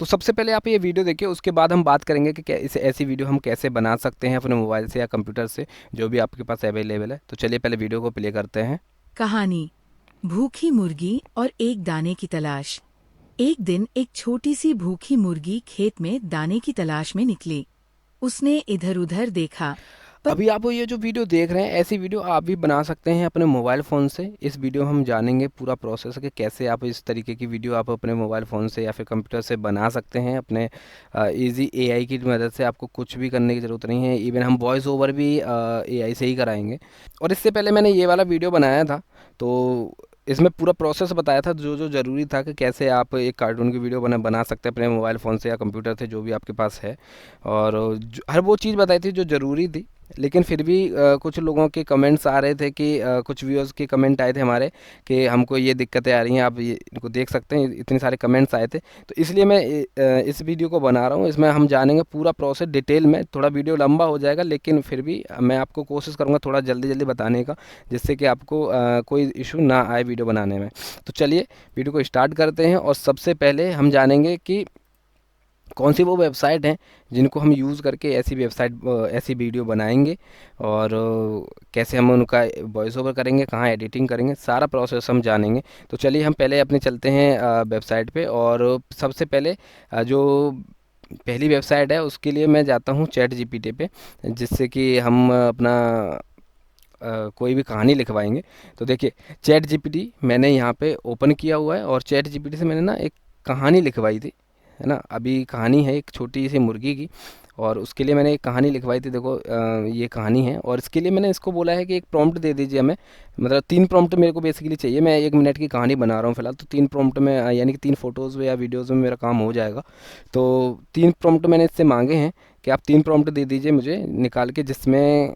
तो सबसे पहले आप ये वीडियो देखिए, उसके बाद हम बात करेंगे कि इस ऐसी वीडियो हम कैसे बना सकते हैं अपने मोबाइल से या कंप्यूटर से, जो भी आपके पास अवेलेबल है। तो चलिए पहले वीडियो को प्ले करते हैं। कहानी भूखी मुर्गी और एक दाने की तलाश। एक दिन एक छोटी सी भूखी मुर्गी खेत में दाने की तलाश में निकली। उसने इधर उधर देखा, पर अभी आप ये जो वीडियो देख रहे हैं, ऐसी वीडियो आप भी बना सकते हैं अपने मोबाइल फ़ोन से। इस वीडियो में हम जानेंगे पूरा प्रोसेस कि कैसे आप इस तरीके की वीडियो आप अपने मोबाइल फ़ोन से या फिर कंप्यूटर से बना सकते हैं। अपने इजी एआई की मदद से आपको कुछ भी करने की ज़रूरत नहीं है। इवन हम वॉइस ओवर भी एआई से ही कराएंगे। और इससे पहले मैंने ये वाला वीडियो बनाया था, तो इसमें पूरा प्रोसेस बताया था जो जो ज़रूरी था कि कैसे आप एक कार्टून की वीडियो बना सकते हैं अपने मोबाइल फ़ोन से या कंप्यूटर से, जो भी आपके पास है। और हर वो चीज़ बताई थी जो ज़रूरी थी। लेकिन फिर भी कुछ लोगों के कमेंट्स आ रहे थे कि कुछ व्यूअर्स के कमेंट आए थे हमारे कि हमको ये दिक्कतें आ रही हैं, आप ये इनको देख सकते हैं। इतने सारे कमेंट्स आए थे, तो इसलिए मैं इस वीडियो को बना रहा हूँ। इसमें हम जानेंगे पूरा प्रोसेस डिटेल में। थोड़ा वीडियो लंबा हो जाएगा, लेकिन फिर भी मैं आपको कोशिश करूँगा थोड़ा जल्दी जल्दी बताने का, जिससे कि आपको कोई इशू ना आए वीडियो बनाने में। तो चलिए वीडियो को स्टार्ट करते हैं। और सबसे पहले हम जानेंगे कि कौन सी वो वेबसाइट हैं जिनको हम यूज़ करके ऐसी वीडियो बनाएंगे, और कैसे हम उनका वॉइस ओवर करेंगे, कहाँ एडिटिंग करेंगे, सारा प्रोसेस हम जानेंगे। तो चलिए हम पहले अपने चलते हैं वेबसाइट पे। और सबसे पहले जो पहली वेबसाइट है उसके लिए मैं जाता हूँ चैट जीपीटी पे, जिससे कि हम अपना कोई भी कहानी लिखवाएंगे। तो देखिए, चैट जीपीटी मैंने यहाँ पे ओपन किया हुआ है, और चैट जीपीटी से मैंने ना एक कहानी लिखवाई थी, है ना। अभी कहानी है एक छोटी सी मुर्गी की, और उसके लिए मैंने एक कहानी लिखवाई थी। देखो ये कहानी है, और इसके लिए मैंने इसको बोला है कि एक प्रॉम्प्ट दे दीजिए हमें। मतलब 3 प्रॉम्प्ट मेरे को बेसिकली चाहिए। मैं 1 मिनट की कहानी बना रहा हूँ फिलहाल, तो 3 प्रॉम्प्ट में यानी कि 3 फ़ोटोज़ या वीडियोज़ में मेरा काम हो जाएगा। तो 3 प्रॉम्प्ट मैंने इससे मांगे हैं कि आप 3 प्रॉम्प्ट दे दीजिए मुझे निकाल के, जिसमें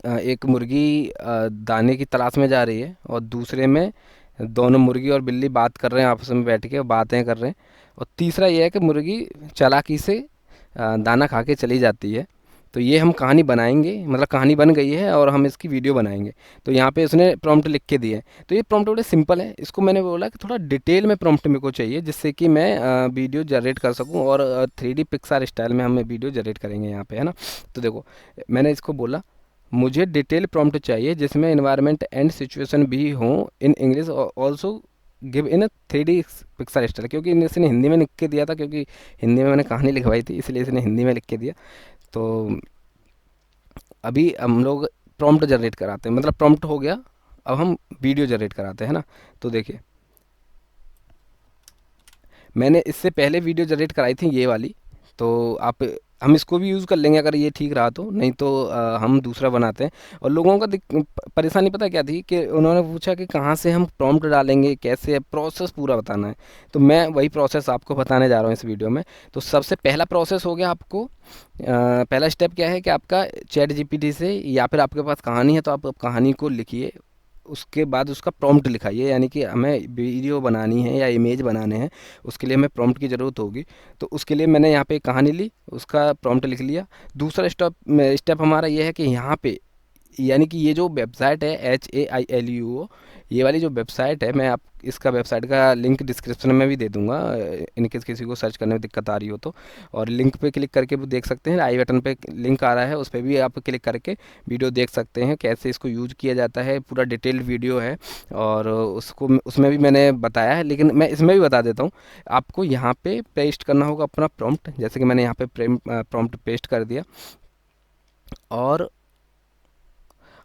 एक मुर्गी दाने की तलाश में जा रही है, और दूसरे में दोनों मुर्गी और बिल्ली बात कर रहे हैं, आपस में बैठ के बातें कर रहे हैं। और तीसरा ये है कि मुर्गी चालाकी से दाना खा के चली जाती है। तो ये हम कहानी बनाएंगे, मतलब कहानी बन गई है और हम इसकी वीडियो बनाएंगे। तो यहाँ पे उसने प्रॉम्प्ट लिख के दिए हैं। तो ये प्रॉम्प्ट बड़े सिंपल है। इसको मैंने बोला कि थोड़ा डिटेल में प्रॉम्प्ट मेरे को चाहिए, जिससे कि मैं वीडियो जनरेट कर सकूं, और 3D पिक्सार स्टाइल में हम वीडियो जनरेट करेंगे यहाँ पे, है ना। तो देखो, मैंने इसको बोला मुझे डिटेल प्रॉम्प्ट चाहिए जिसमें इन्वायरमेंट एंड सिचुएशन भी हो in English, also give in 3D pixel style. क्योंकि इसने हिंदी में लिख के दिया था, क्योंकि हिंदी में मैंने कहानी लिखवाई थी, इसलिए इसने हिंदी में लिख के दिया। तो अभी हम लोग प्रॉम्प्ट जनरेट कराते हैं, मतलब प्रॉम्प्ट हो गया, अब हम वीडियो जनरेट कराते हैं ना। तो देखिए, मैंने इससे पहले वीडियो जनरेट कराई थी ये वाली। तो आप हम इसको भी यूज़ कर लेंगे अगर ये ठीक रहा तो, नहीं तो हम दूसरा बनाते हैं। और लोगों का परेशानी पता क्या थी कि उन्होंने पूछा कि कहाँ से हम प्रॉम्प्ट डालेंगे, कैसे प्रोसेस पूरा बताना है। तो मैं वही प्रोसेस आपको बताने जा रहा हूँ इस वीडियो में। तो सबसे पहला प्रोसेस हो गया आपको, पहला स्टेप क्या है कि आपका चैट जीपीटी से, या फिर आपके पास कहानी है तो आप कहानी को लिखिए। उसके बाद उसका प्रॉम्प्ट लिखाइए, यानी कि हमें वीडियो बनानी है या इमेज बनाने हैं, उसके लिए हमें प्रॉम्प्ट की ज़रूरत होगी। तो उसके लिए मैंने यहाँ पे कहानी ली, उसका प्रॉम्प्ट लिख लिया। दूसरा स्टेप स्टेप हमारा ये है कि यहाँ पे, यानी कि ये जो वेबसाइट है HAILUO, ये वाली जो वेबसाइट है, मैं आप इसका वेबसाइट का लिंक डिस्क्रिप्शन में भी दे दूंगा, इनकेस किसी को सर्च करने में दिक्कत आ रही हो तो। और लिंक पे क्लिक करके भी देख सकते हैं, आई बटन पे लिंक आ रहा है, उस पर भी आप क्लिक करके वीडियो देख सकते हैं कैसे इसको यूज किया जाता है। पूरा डिटेल्ड वीडियो है, और उसको उसमें भी मैंने बताया है, लेकिन मैं इसमें भी बता देता हूँ। आपको यहाँ पे पेस्ट करना होगा अपना प्रॉम्प्ट, जैसे कि मैंने यहाँ पे प्रॉम्प्ट पेस्ट कर दिया।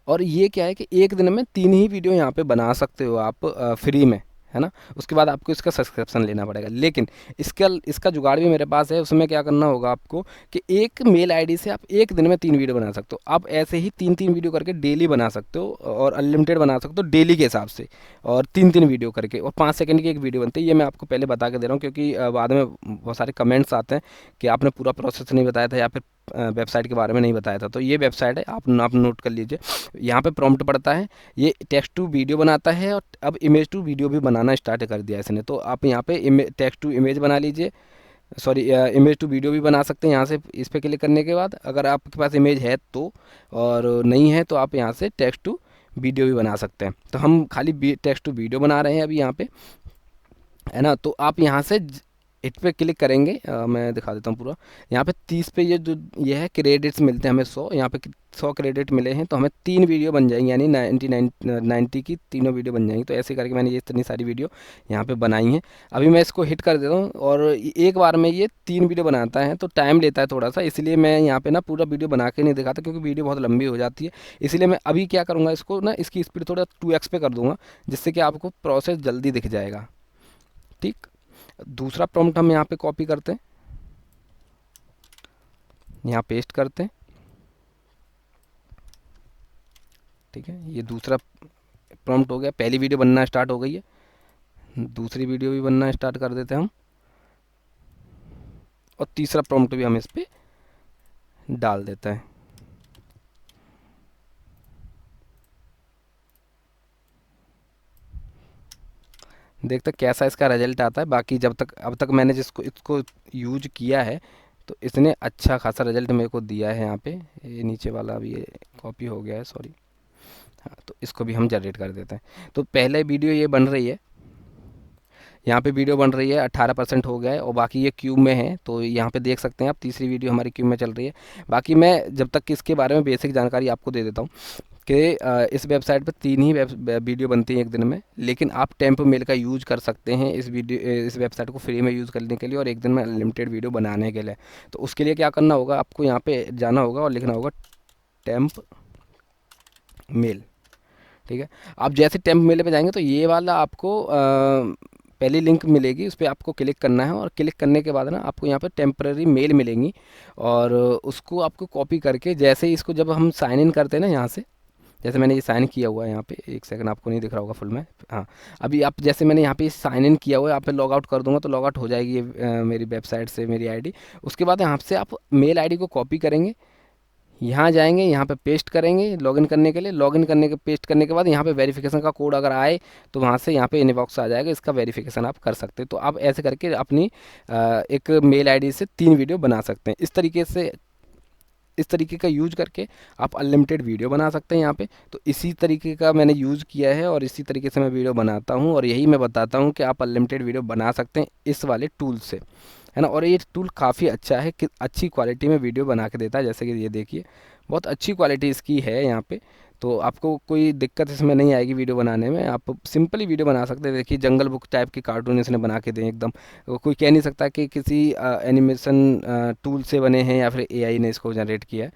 और ये क्या है कि एक दिन में 3 ही वीडियो यहाँ पे बना सकते हो आप फ्री में, है ना। उसके बाद आपको इसका सब्सक्रिप्शन लेना पड़ेगा। लेकिन इसका इसका जुगाड़ भी मेरे पास है। उसमें क्या करना होगा आपको कि एक मेल आईडी से आप एक दिन में 3 वीडियो बना सकते हो। आप ऐसे ही 3-3 वीडियो करके डेली बना सकते हो, और अनलिमिटेड बना सकते हो डेली के हिसाब से। और 3-3 वीडियो करके, और 5 सेकंड की एक वीडियो बनती है। ये मैं आपको पहले बता के दे रहा हूँ, क्योंकि बाद में बहुत सारे कमेंट्स आते हैं कि आपने पूरा प्रोसेस नहीं बताया था, या फिर वेबसाइट के बारे में नहीं बताया था। तो ये वेबसाइट है, आप नोट कर लीजिए। यहाँ पे प्रॉम्प्ट पड़ता है, ये टेक्स्ट टू वीडियो बनाता है, और अब इमेज टू वीडियो भी बनाना स्टार्ट कर दिया इसने। तो आप यहाँ पे टेक्स्ट टू इमेज बना लीजिए, सॉरी इमेज टू वीडियो भी बना सकते हैं यहाँ से। इस पे क्लिक करने के बाद, अगर आपके पास इमेज है तो, और नहीं है तो आप यहाँ से टेक्स्ट टू वीडियो भी बना सकते हैं। तो हम खाली टेक्स्ट टू वीडियो बना रहे हैं अभी यहाँ पे, है ना। तो आप यहाँ से इट पे क्लिक करेंगे, मैं दिखा देता हूँ पूरा। यहाँ पे 30 पे ये है क्रेडिट्स मिलते हैं हमें 100, यहाँ पे 100 क्रेडिट मिले हैं, तो हमें 3 वीडियो बन जाएंगी, यानी 90 की तीनों वीडियो बन जाएंगी। तो ऐसे करके मैंने ये इतनी सारी वीडियो यहाँ पे बनाई हैं। अभी मैं इसको हिट कर देता हूँ, और एक बार में ये 3 वीडियो बनाता है तो टाइम लेता है थोड़ा सा, इसलिए मैं यहाँ पे ना पूरा वीडियो बना के नहीं दिखाता, क्योंकि वीडियो बहुत लंबी हो जाती है। इसलिए मैं अभी क्या करूँगा, इसको ना इसकी स्पीड थोड़ा 2x पे कर दूंगा, जिससे कि आपको प्रोसेस जल्दी दिख जाएगा। ठीक, दूसरा प्रॉम्प्ट हम यहाँ पे कॉपी करते हैं, यहाँ पेस्ट करते हैं। ठीक है, ये दूसरा प्रॉम्प्ट हो गया, पहली वीडियो बनना स्टार्ट हो गई है, दूसरी वीडियो भी बनना स्टार्ट कर देते हैं हम, और तीसरा प्रॉम्प्ट भी हम इस पे डाल देते हैं। देखते हैं कैसा इसका रिजल्ट आता है। बाकी जब तक अब तक मैंने जिसको इसको यूज किया है, तो इसने अच्छा खासा रिजल्ट मेरे को दिया है। यहाँ पे ये नीचे वाला भी ये कॉपी हो गया है, सॉरी। हाँ, तो इसको भी हम जनरेट कर देते हैं। तो पहले वीडियो ये बन रही है, यहाँ पे वीडियो बन रही है, 18% हो गया है, और बाकी ये क्यूब में है, तो यहाँ पे देख सकते हैं आप, तीसरी वीडियो हमारी क्यूब में चल रही है। बाकी मैं जब तक इसके बारे में बेसिक जानकारी आपको दे देता हूँ कि इस वेबसाइट पे 3 ही वीडियो बनती हैं एक दिन में, लेकिन आप टेम्प मेल का यूज़ कर सकते हैं इस वेबसाइट को फ्री में यूज़ करने के लिए, और एक दिन में अनलिमिटेड वीडियो बनाने के लिए। तो उसके लिए क्या करना होगा, आपको यहाँ पे जाना होगा और लिखना होगा टेम्प मेल। ठीक है, आप जैसे टेम्प मेल पे जाएंगे तो ये वाला आपको पहली लिंक मिलेगी, उस पर आपको क्लिक करना है, और क्लिक करने के बाद ना आपको यहाँ पे टेम्पररी मेल मिलेंगी, और उसको आपको कॉपी करके, जैसे ही इसको जब हम साइन इन करते हैं ना यहाँ से, जैसे मैंने ये साइन किया हुआ है यहाँ पे, एक सेकंड, आपको नहीं दिख रहा होगा फुल में, हाँ। अभी आप जैसे मैंने यहाँ पे साइन इन किया हुआ है, यहाँ पे लॉग आउट कर दूंगा तो लॉग आउट हो जाएगी ये मेरी वेबसाइट से मेरी आईडी। उसके बाद यहाँ से आप मेल आईडी को कॉपी करेंगे, यहाँ जाएंगे, यहाँ पे पेस्ट करेंगे लॉगिन करने के लिए, लॉगिन करने के पेस्ट करने के बाद यहाँ पे वेरिफिकेशन का कोड अगर आए तो वहाँ से यहाँ पे इनबॉक्स आ जाएगा, इसका वेरिफिकेशन आप कर सकते हैं। तो आप ऐसे करके अपनी एक मेल आईडी से 3 वीडियो बना सकते हैं। इस तरीके का यूज करके आप अनलिमिटेड वीडियो बना सकते हैं यहाँ पे। तो इसी तरीके का मैंने यूज़ किया है, और इसी तरीके से मैं वीडियो बनाता हूँ, और यही मैं बताता हूँ कि आप अनलिमिटेड वीडियो बना सकते हैं इस वाले टूल से, है ना। और ये टूल काफ़ी अच्छा है कि अच्छी क्वालिटी में वीडियो बना के देता है, जैसे कि ये देखिए बहुत अच्छी क्वालिटी इसकी है यहाँ पे। तो आपको कोई दिक्कत इसमें नहीं आएगी वीडियो बनाने में, आप सिंपली वीडियो बना सकते हैं। देखिए जंगल बुक टाइप की कार्टून इसने बना के दें एकदम, कोई कह नहीं सकता कि किसी एनिमेशन टूल से बने हैं या फिर एआई ने इसको जनरेट किया है।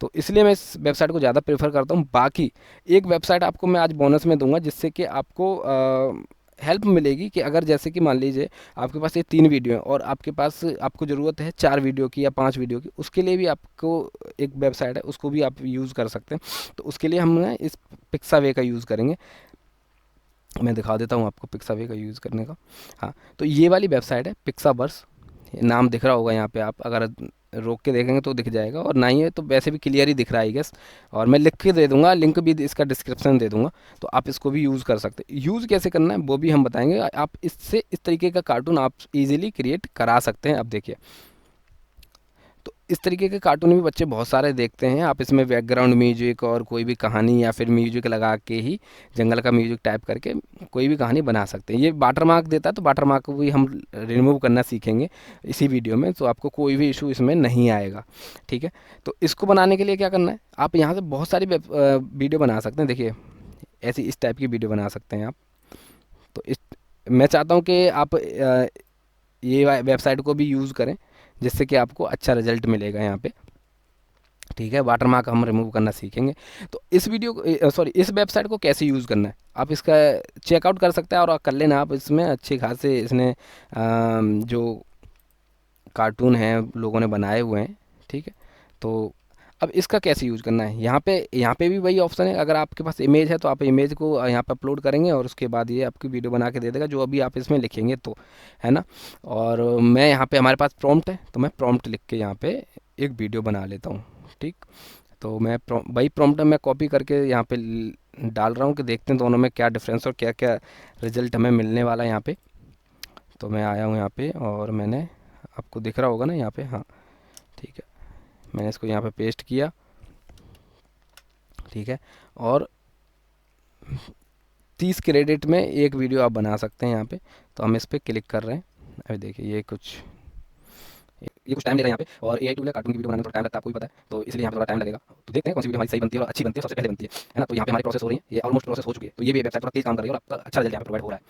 तो इसलिए मैं इस वेबसाइट को ज़्यादा प्रेफर करता हूँ। बाकी एक वेबसाइट आपको मैं आज बोनस में दूंगा, जिससे कि आपको हेल्प मिलेगी कि अगर जैसे कि मान लीजिए आपके पास ये 3 वीडियो है, और आपके पास आपको ज़रूरत है 4 वीडियो की या 5 वीडियो की, उसके लिए भी आपको एक वेबसाइट है, उसको भी आप यूज़ कर सकते हैं। तो उसके लिए हम ना इस पिक्सावे का यूज़ करेंगे। मैं दिखा देता हूँ आपको पिक्सावे का यूज़ करने का। हाँ, तो ये वाली वेबसाइट है पिक्सावर्स, नाम दिख रहा होगा यहाँ पे, आप अगर रोक के देखेंगे तो दिख जाएगा, और नहीं है तो वैसे भी क्लियर ही दिख रहा है गेस। और मैं लिख के दे दूंगा, लिंक भी इसका डिस्क्रिप्शन दे दूंगा, तो आप इसको भी यूज़ कर सकते हैं। यूज़ कैसे करना है वो भी हम बताएंगे। आप इससे इस तरीके का कार्टून आप इजीली क्रिएट करा सकते हैं। अब देखिए, तो इस तरीके के कार्टून भी बच्चे बहुत सारे देखते हैं। आप इसमें बैकग्राउंड म्यूजिक और कोई भी कहानी या फिर म्यूजिक लगा के ही, जंगल का म्यूजिक टाइप करके कोई भी कहानी बना सकते हैं। ये वाटर मार्क देता है, तो वाटर मार्क को भी हम रिमूव करना सीखेंगे इसी वीडियो में, तो आपको कोई भी इशू इसमें नहीं आएगा। ठीक है, तो इसको बनाने के लिए क्या करना है, आप यहाँ से बहुत सारी वीडियो बना सकते हैं। देखिए ऐसी इस टाइप की वीडियो बना सकते हैं आप। तो मैं चाहता हूँ कि आप ये वेबसाइट को भी यूज़ करें, जिससे कि आपको अच्छा रिजल्ट मिलेगा यहाँ पे। ठीक है, वाटर मार्क हम रिमूव करना सीखेंगे। तो इस वीडियो को, सॉरी, इस वेबसाइट को कैसे यूज़ करना है आप इसका चेकआउट कर सकते हैं, और कर लेना आप इसमें अच्छे खासे इसने जो कार्टून हैं लोगों ने बनाए हुए हैं। ठीक है, तो अब इसका कैसे यूज़ करना है, यहाँ पे भी वही ऑप्शन है। अगर आपके पास इमेज है तो आप इमेज को यहाँ पे अपलोड करेंगे, और उसके बाद ये आपकी वीडियो बना के दे देगा, जो अभी आप इसमें लिखेंगे तो, है ना। और मैं यहाँ पे, हमारे पास प्रॉम्प्ट है, तो मैं प्रॉम्प्ट लिख के यहाँ पे एक वीडियो बना लेता हूँ। ठीक, तो मैं वही प्रॉम्प्ट मैं कॉपी करके यहाँ पे डाल रहा हूँ, कि देखते हैं दोनों में क्या डिफरेंस और क्या क्या रिजल्ट हमें मिलने वाला है यहाँ पे। तो मैं आया हूँ यहाँ पे, और मैंने, आपको दिख रहा होगा ना यहाँ पे, हाँ ठीक है, मैंने इसको यहाँ पे पेस्ट किया। ठीक है, और 30 क्रेडिट में एक वीडियो आप बना सकते हैं यहाँ पे। तो हम इस पर क्लिक कर रहे हैं, अभी देखिए ये कुछ टाइम ले रहा है यहाँ पे, और एआई टूल है, कार्टून की वीडियो बनाने में थोड़ा टाइम लगता है, आपको भी पता है, तो इसलिए यहाँ पे थोड़ा टाइम लगेगा। तो देखते हैं कौन सी वीडियो हमारी सही बनती है और अच्छी बनती है, सबसे पहले बनती है ना। तो यहाँ पे हमारी प्रोसेस हो रही है, ये ऑलमोस्ट प्रोसेस हो चुकी है, तो ये भी वेबसाइट थोड़ा तेज काम कर रही है और आपका अच्छा रिजल्ट यहाँ पे प्रोवाइड हो रहा है।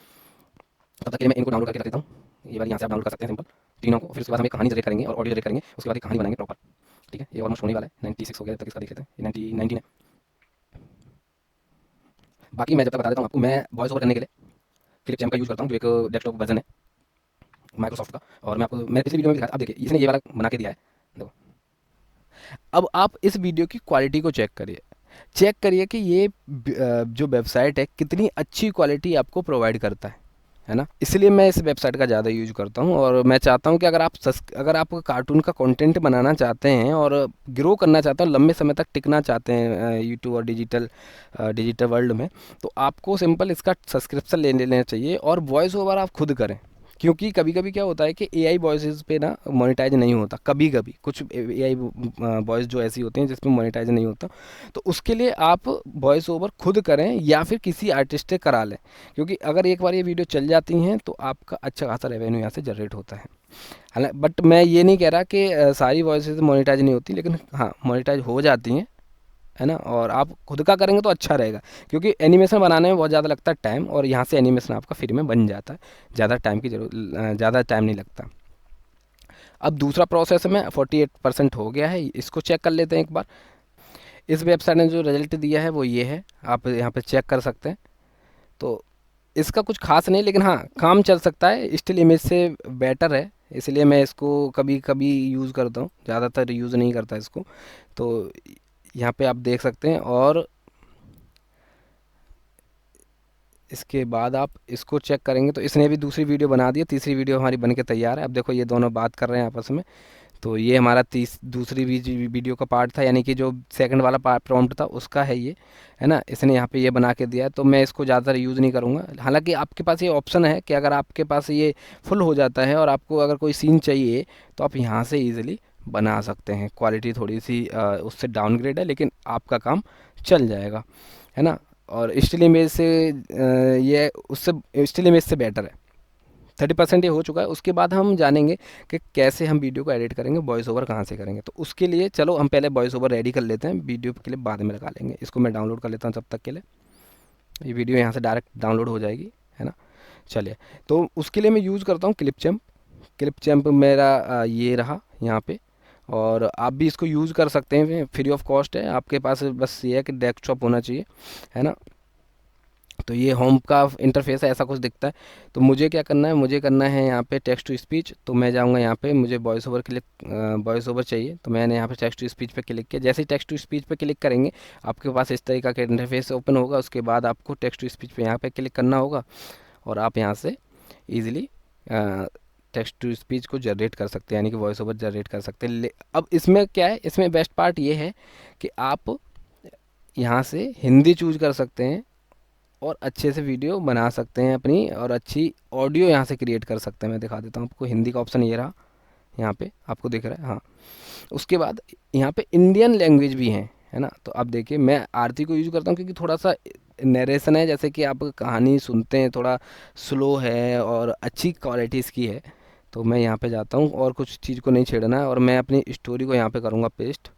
तब तक के लिए मैं इनको डाउनलोड करके रख देता हूँ। ये वाली यहाँ से आप डाउनलोड कर सकते हैं सिंपल तीनों को। फिर उसके बाद हम एक कहानी जनरेट करेंगे और ऑडियो जनरेट करेंगे, उसके बाद एक कहानी बनाएंगे प्रॉपर। ठीक है, ये ऑलमोस्ट होने वाला है, 96 हो गया, तब तक इसका देख लेते हैं, ये 19 है। बाकी मैं जब तक बता देता हूँ आपको, मैं वॉइस ओवर करने के लिए क्लिप चैम्प का यूज़ करता हूँ, जो एक डेस्कटॉप वर्जन है माइक्रोसॉफ्ट का। और मैं आपको मैंने पिछली वीडियो में भी दिखाया, अब देखिए इसने ये वाला बना के दिया है, देखो। अब आप इस वीडियो की क्वालिटी को चेक करिए कि ये जो वेबसाइट है कितनी अच्छी क्वालिटी आपको प्रोवाइड करता है ना। इसलिए मैं इस वेबसाइट का ज़्यादा यूज करता हूँ, और मैं चाहता हूँ कि अगर आप कार्टून का कंटेंट बनाना चाहते हैं और ग्रो करना चाहते हैं, लंबे समय तक टिकना चाहते हैं यूट्यूब और डिजिटल वर्ल्ड में, तो आपको सिंपल इसका सब्सक्रिप्शन ले लेना चाहिए और वॉइस ओवर आप खुद करें। क्योंकि कभी कभी क्या होता है कि एआई वॉइसेस पे ना मोनेटाइज नहीं होता, कभी कभी कुछ एआई वॉइस जो ऐसी होती हैं जिसमें मोनेटाइज नहीं होता, तो उसके लिए आप वॉइस ओवर खुद करें या फिर किसी आर्टिस्ट से करा लें। क्योंकि अगर एक बार ये वीडियो चल जाती हैं तो आपका अच्छा खासा रेवेन्यू यहाँ से जनरेट होता है। हालांकि बट मैं ये नहीं कह रहा कि सारी वॉइसेस मोनेटाइज नहीं होती, लेकिन हाँ मोनेटाइज हो जाती हैं, है ना। और आप खुद का करेंगे तो अच्छा रहेगा, क्योंकि एनिमेशन बनाने में बहुत ज़्यादा लगता है टाइम, और यहाँ से एनिमेशन आपका फ्री में बन जाता है, ज़्यादा टाइम नहीं लगता। अब दूसरा प्रोसेस में 48% हो गया है, इसको चेक कर लेते हैं एक बार। इस वेबसाइट ने जो रिजल्ट दिया है वो ये है, आप यहाँ पे चेक कर सकते हैं। तो इसका कुछ खास नहीं, लेकिन हाँ काम चल सकता है, स्टिल इमेज से बेटर है, इसलिए मैं इसको कभी कभी यूज़ करता हूँ, ज़्यादातर यूज़ नहीं करता इसको। तो यहाँ पे आप देख सकते हैं, और इसके बाद आप इसको चेक करेंगे तो इसने भी दूसरी वीडियो बना दी है, तीसरी वीडियो हमारी बन के तैयार है। अब देखो ये दोनों बात कर रहे हैं आपस में, तो ये हमारा दूसरी वीडियो का पार्ट था, यानी कि जो सेकंड वाला पार्ट प्रॉम्प्ट था उसका है ये, है ना। इसने यहाँ पे ये बना के दिया है, तो मैं इसको ज़्यादातर यूज़ नहीं करूँगा। हालांकि आपके पास ये ऑप्शन है कि अगर आपके पास ये फुल हो जाता है और आपको अगर कोई सीन चाहिए तो आप यहाँ से ईज़िली बना सकते हैं। क्वालिटी थोड़ी सी उससे डाउनग्रेड है, लेकिन आपका काम चल जाएगा, है ना। और स्टिल इमेज से ये उससे स्टिल इमेज से बेटर है। 30% ये हो चुका है। उसके बाद हम जानेंगे कि कैसे हम वीडियो को एडिट करेंगे, वॉइस ओवर कहाँ से करेंगे। तो उसके लिए चलो हम पहले वॉइस ओवर रेडी कर लेते हैं, वीडियो के लिए बाद में लगा लेंगे। इसको मैं डाउनलोड कर लेता हूँ तब तक के लिए, ये वीडियो यहाँ से डायरेक्ट डाउनलोड हो जाएगी, है ना। चलिए, तो उसके लिए मैं यूज़ करता हूँ क्लिप चैम्प मेरा ये रहा यहाँ पे। और आप भी इसको यूज़ कर सकते हैं, फ्री ऑफ कॉस्ट है आपके पास, बस ये है कि डेस्कटॉप होना चाहिए, है ना। तो ये होम का इंटरफेस है, ऐसा कुछ दिखता है। तो मुझे क्या करना है, मुझे करना है यहाँ पे टेक्स्ट टू स्पीच। तो मैं जाऊँगा यहाँ पे, मुझे वॉइस ओवर चाहिए, तो मैंने यहाँ पे टेक्स्ट टू स्पीच पे क्लिक किया। जैसे ही टेक्स्ट टू स्पीच पे क्लिक करेंगे आपके पास इस तरीका का इंटरफेस ओपन होगा। उसके बाद आपको टेक्स्ट टू स्पीच पे यहाँ पे क्लिक करना होगा, और आप यहाँ से ईजिली टेक्स्ट टू स्पीच को जनरेट कर सकते हैं, यानी कि वॉइस ओवर जनरेट कर सकते हैं। अब इसमें क्या है, इसमें बेस्ट पार्ट ये है कि आप यहाँ से हिंदी चूज कर सकते हैं और अच्छे से वीडियो बना सकते हैं अपनी, और अच्छी ऑडियो यहाँ से क्रिएट कर सकते हैं। मैं दिखा देता हूँ आपको, हिंदी का ऑप्शन ये रहा, यहाँ पे आपको दिख रहा है, हाँ। उसके बाद यहाँ पे इंडियन लैंग्वेज भी है ना। तो अब देखिए मैं आरती को यूज़ करता हूँ क्योंकि थोड़ा सा नरेशन है, जैसे कि आप कहानी सुनते हैं, थोड़ा स्लो है और अच्छी क्वालिटी इसकी है। तो मैं यहाँ पे जाता हूँ, और कुछ चीज़ को नहीं छेड़ना है, और मैं अपनी स्टोरी को यहाँ पे करूँगा पेस्ट।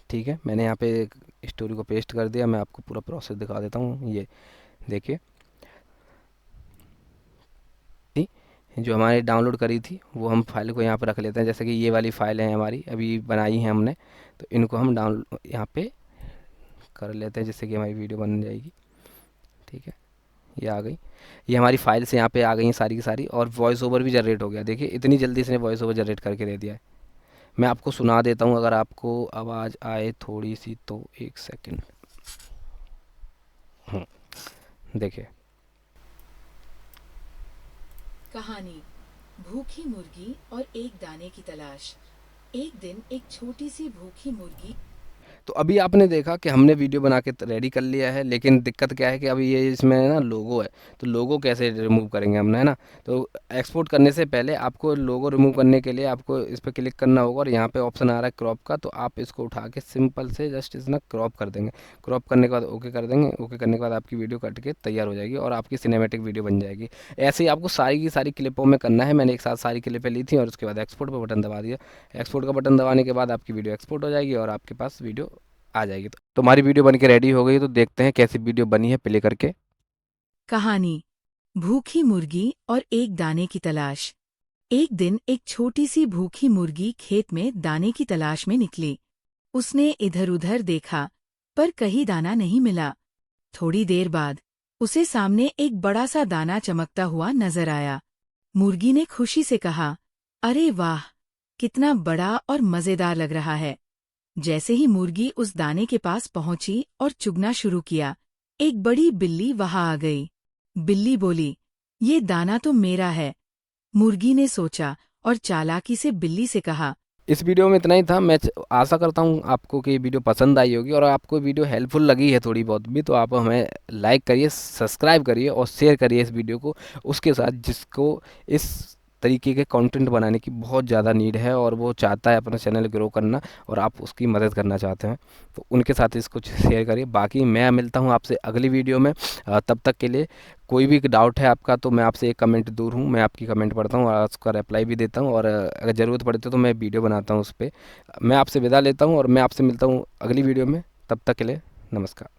ठीक है, मैंने यहाँ पे स्टोरी को पेस्ट कर दिया। मैं आपको पूरा प्रोसेस दिखा देता हूँ, ये देखिए। जो हमारे डाउनलोड करी थी वो हम फाइल को यहाँ पर रख लेते हैं, जैसे कि ये वाली फ़ाइल है हमारी, अभी बनाई है हमने, तो इनको हम डाउनलोड यहाँ पे कर लेते हैं, जिससे कि हमारी वीडियो बन जाएगी। ठीक है, ये आ गई, ये हमारी फाइल से यहाँ पे आ गई हैं सारी की सारी, और वॉइस ओवर भी जनरेट हो गया। देखिए इतनी जल्दी इसने वॉइस ओवर जनरेट करके दे दिया है। मैं आपको सुना देता हूँ, अगर आपको आवाज़ आए थोड़ी सी तो, एक सेकेंड। देखिए, कहानी, भूखी मुर्गी और एक दाने की तलाश। एक दिन एक छोटी सी भूखी मुर्गी तो अभी आपने देखा कि हमने वीडियो बना के रेडी कर लिया है, लेकिन दिक्कत क्या है कि अभी ये इसमें ना लोगो है, तो लोगो कैसे रिमूव करेंगे हमने, है ना। तो एक्सपोर्ट करने से पहले आपको लोगो रिमूव करने के लिए आपको इस पर क्लिक करना होगा, और यहाँ पे ऑप्शन आ रहा है क्रॉप का, तो आप इसको उठा के सिंपल से जस्ट इसना क्रॉप कर देंगे। क्रॉप करने के बाद ओके कर देंगे। ओके करने के बाद आपकी वीडियो कट के तैयार हो जाएगी और आपकी सिनेमेटिक वीडियो बन जाएगी। ऐसे ही आपको सारी की सारी क्लिपों में करना है। मैंने एक साथ सारी क्लिपें ली थी और उसके बाद एक्सपोर्ट पर बटन दबा दिया। एक्सपोर्ट का बटन दबाने के बाद आपकी वीडियो एक्सपोर्ट हो जाएगी और आपके पास वीडियो आ जाएगी। तो हमारी वीडियो बन के रेडी हो गई, तो देखते हैं कैसी वीडियो बनी है, प्ले करके। कहानी भूखी मुर्गी और एक दाने की तलाश। एक दिन एक छोटी सी भूखी मुर्गी खेत में दाने की तलाश में निकली। उसने इधर उधर देखा, पर कहीं दाना नहीं मिला। थोड़ी देर बाद उसे सामने एक बड़ा सा दाना चमकता हुआ नजर आया। मुर्गी ने खुशी से कहा, अरे वाह, कितना बड़ा और मजेदार लग रहा है। जैसे ही मुर्गी उस दाने के पास पहुंची और चुगना शुरू किया, एक बड़ी बिल्ली वहां आ गई। बिल्ली बोली, ये दाना तो मेरा है। मुर्गी ने सोचा और चालाकी से बिल्ली से कहा, इस वीडियो में इतना ही था। मैं आशा करता हूँ आपको कि ये वीडियो पसंद आई होगी, और आपको वीडियो हेल्पफुल लगी है थोड़ी बहुत भी, तो आप हमें लाइक करिए, सब्सक्राइब करिए और शेयर करिए इस वीडियो को उसके साथ जिसको इस तरीके के कंटेंट बनाने की बहुत ज़्यादा नीड है, और वो चाहता है अपना चैनल ग्रो करना, और आप उसकी मदद करना चाहते हैं, तो उनके साथ इसको शेयर करिए। बाकी मैं मिलता हूँ आपसे अगली वीडियो में। तब तक के लिए कोई भी डाउट है आपका तो मैं आपसे एक कमेंट दूर हूँ, मैं आपकी कमेंट पढ़ता हूँ और उसका रिप्लाई भी देता हूँ, और अगर ज़रूरत पड़ती है तो मैं वीडियो बनाता हूँ उस पर। मैं आपसे विदा लेता हूँ और मैं आपसे मिलता हूँ अगली वीडियो में। तब तक के लिए नमस्कार।